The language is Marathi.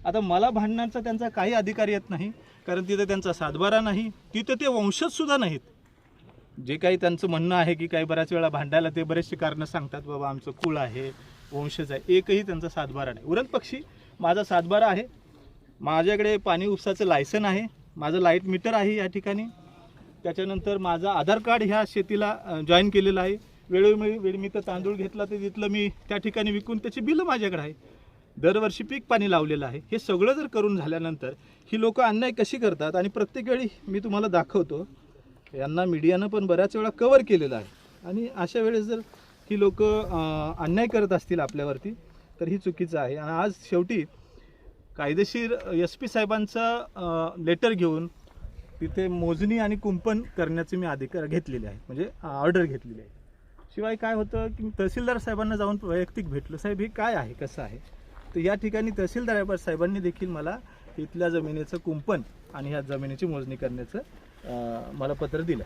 आता मला भांडण्याचा त्यांचा काही अधिकार येत नाही, कारण तिथे त्यांचा सातबारा नाही, तिथे ते वंशजसुद्धा नाहीत. जे काही त्यांचं म्हणणं आहे की काही बऱ्याच वेळा भांडायला ते बरेचसे कारणं सांगतात, बाबा आमचं कुळ आहे, वंशज आहे, एकही त्यांचा सातबारा नाही. उरण पक्षी माझा सातबारा आहे, माझ्याकडे पाणी उपसाचं लायसन आहे, माझं लाईट मीटर आहे या ठिकाणी, त्याच्यानंतर माझं आधार कार्ड ह्या शेतीला जॉईन केलेलं आहे. वेळोवेळी मी तर तांदूळ घेतला तर तिथलं मी त्या ठिकाणी विकून त्याची बिलं माझ्याकडे आहे. दरवर्षी पीक पाणी लावलेलं आहे. हे सगळं जर करून झाल्यानंतर ही लोक अन्याय कशी करतात, आणि प्रत्येक वेळी मी तुम्हाला दाखवतो, यांना मीडियानं पण बऱ्याच वेळा कव्हर केलेलं आहे. आणि अशा वेळेस जर ही लोक अन्याय करत असतील आपल्यावरती तर ही चुकीचं आहे. आणि आज शेवटी कायदेशीर SP साहेबांचं लेटर घेऊन तिथे मोजणी आणि कुंपण करण्याचे मी अधिकार घेतलेले आहे, म्हणजे ऑर्डर घेतलेली आहे. शिवाय काय होतं की तहसीलदार साहेबांना जाऊन वैयक्तिक भेटलं, साहेब हे काय आहे कसं आहे. तर या ठिकाणी तहसीलदार साहेबांनी देखील मला इथल्या जमिनीचं कुंपण आणि ह्या जमिनीची मोजणी करण्याचं मला पत्र दिलं.